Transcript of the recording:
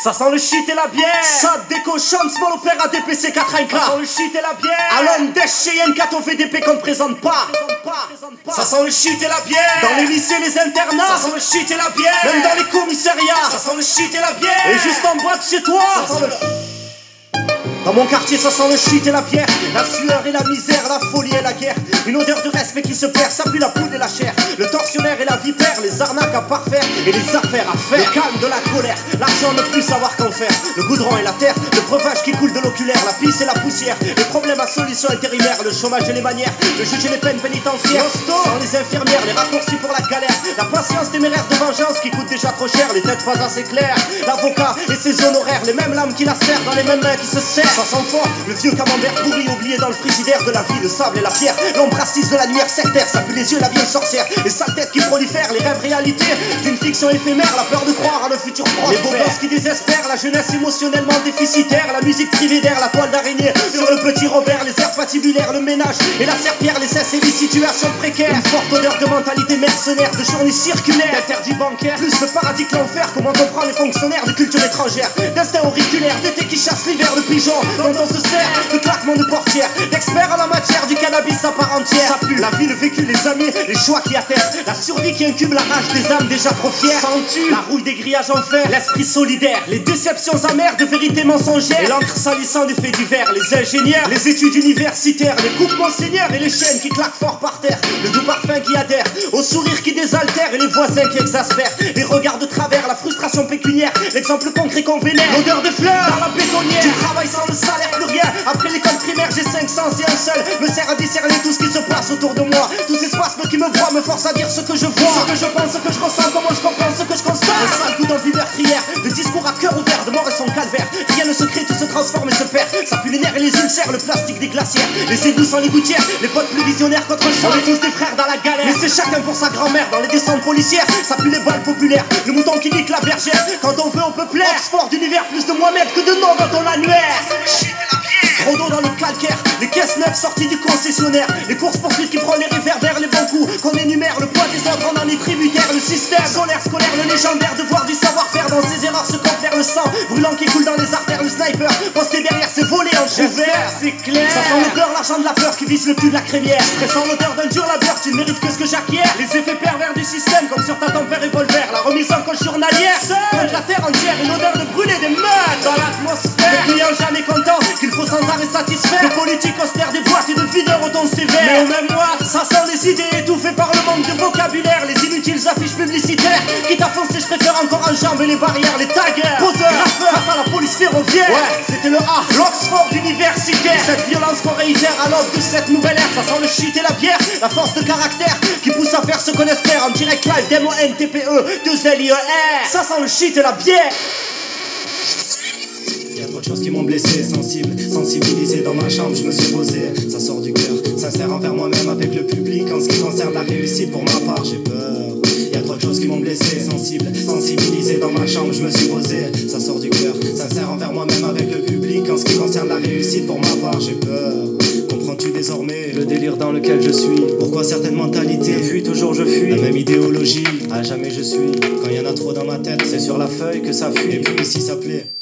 Ça sent le shit et la bière. Ça décochonne, small opéra DPC 4 Ça sent le shit et la bière. Alon Desch chez Yenkat au VDP qu'on ne présente pas. Ça sent le shit et la bière. Dans les lycées, les internats. Ça sent le shit et la bière. Même dans les commissariats. Ça sent le shit et la bière. Et juste en boîte chez toi. Ça sent le... Dans mon quartier, ça sent le shit et la bière. La sueur et la misère, la folie et la guerre. Une odeur de respect qui se perd, ça pue la poudre et la chair. Le tortionnaire et la vipère, les arnaques à parfaire et les affaires à faire. Le calme de la colère, l'argent ne plus savoir qu'en faire. Le goudron et la terre, le breuvage qui coule de l'oculaire. La pisse et la poussière, les problèmes à solution intérimaire. Le chômage et les manières, le juge et les peines pénitentiaires. Sans les infirmières, les raccourcis pour la galère. La patience téméraire de vengeance qui coûte déjà trop cher. Les têtes pas assez claires, l'avocat et ses honoraires. Les mêmes lames qui la serrent dans les mêmes mains qui se serrent. Ça sent fort, le vieux camembert pourri oublié dans le frigidaire de la vie, le sable et la pierre. L'ombre assise de la lumière sectaire, ça pue les yeux, la vieille sorcière. Les sales têtes qui prolifèrent, les rêves réalités d'une fiction éphémère, la peur de croire à le futur proche. Les beaux gosses qui désespèrent, la jeunesse émotionnellement déficitaire, la musique privée d'air, la toile d'araignée sur le petit Robert, les airs patibulaires, le ménage et la serpillère, les cesses et les situations précaires. Une forte odeur de mentalité mercenaire, de journées circulaires, d'interdits bancaires, plus le paradis que l'enfer. Comment comprendre les fonctionnaires de culture étrangère, d'instinct auriculaire, d'été qui chasse l'hiver, le pigeon dont on se sert, de claquement de portière, d'experts en la matière, du cannabis à part entière. Ça pue la vie, le vécu, les amis, les choix qui atterrent, la survie qui incube la rage des âmes déjà trop fières. Sens-tu la rouille des grillages en fer, l'esprit solidaire, les déceptions amères de vérités mensongères, et l'encre salissant des faits divers, les ingénieurs, les études universitaires, les coupes monseigneurs et les chaînes qui claquent fort par terre, le doux parfum qui adhère, au sourire qui désaltère et les voisins qui exaspèrent, les regards de travers, la frustration pécuniaire, l'exemple concret qu'on vénère, l'odeur de fleurs dans la bétonnière, du travail sans le salaire, plus rien. Après l'école primaire, j'ai 5 sens et un seul me sert à discerner tout ce qui se passe autour de moi. Tous ces spasmes qui me voient me forcent à dire ce que je vois, ce que je pense, ce que je ressens, comment je comprends, ce que je constate. Un sale coup d'envie meurtrière, de discours à cœur ouvert, de mort et son calvaire. Rien ne se crée, tout se transforme et se perd. Ça pue les nerfs et les ulcères, le plastique des glacières, les égouts sans les gouttières, les potes plus visionnaires qu'autre chose. On est tous des frères dans la galère, mais c'est chacun pour sa grand-mère. Dans les descentes policières, ça pue les balles populaires, le mouton qui nique la bergère. Quand on veut, on peut plaire. Oxford d'univers, plus de Mohamed que de noms dans ton annuaire. Trop d'eau dans le calcaire, les caisses neuves sorties du concessionnaire, les courses poursuites qui prennent les réverbères, les bons coups qu'on énumère, le poids des autres en en est tributaire, le système solaire, scolaire, le légendaire, devoir du savoir-faire, dans ses erreurs se confère le sang brûlant qui coule dans les artères, le sniper posté derrière ses volets en couvert, c'est clair. Ça sent l'odeur, l'argent de la peur qui vise le cul de la crémière. Je pressens l'odeur d'un dur labeur, tu ne mérites que ce que j'acquiers. Les effets pervers du système comme sur ta tempère revolver, la remise en cause journalière, contre la terre entière, une odeur de brûler des meutes dans l'atmosphère. Le client jamais content, qu'il faut sans arrêt satisfaire. De politique austère, des boîtes et de videurs au ton sévère. Mais au même mois, ça sent les idées étouffées par le manque de vocabulaire, les inutiles affiches publicitaires. Quitte à foncer, je préfère encore en jambes et les barrières, les taggers, poseurs, graffeurs, face à la police ferroviaire. Ouais, c'était le A, l'Oxford universitaire. Et cette violence qu'on réitère à l'aube de cette nouvelle ère, ça sent le shit et la bière, la force de caractère qui pousse à faire ce qu'on espère. En direct live, DMONTPE, 2LIER. Ça sent le shit et la bière. Y'a trop de choses qui m'ont blessé, sensibilisé dans ma chambre, je me suis posé. Ça sort du cœur, sincère envers moi-même avec le public. En ce qui concerne la réussite, pour ma part, j'ai peur. Y'a trop de choses qui m'ont blessé, sensibilisé dans ma chambre, je me suis posé. Ça sort du cœur, sincère envers moi-même avec le public. En ce qui concerne la réussite, pour ma part, j'ai peur. Comprends-tu désormais le délire dans lequel je suis? Pourquoi certaines mentalités fuient, toujours je fuis? La même idéologie, à jamais je suis. Quand y en a trop dans ma tête, c'est sur la feuille que ça fuit. Et puis si ça plaît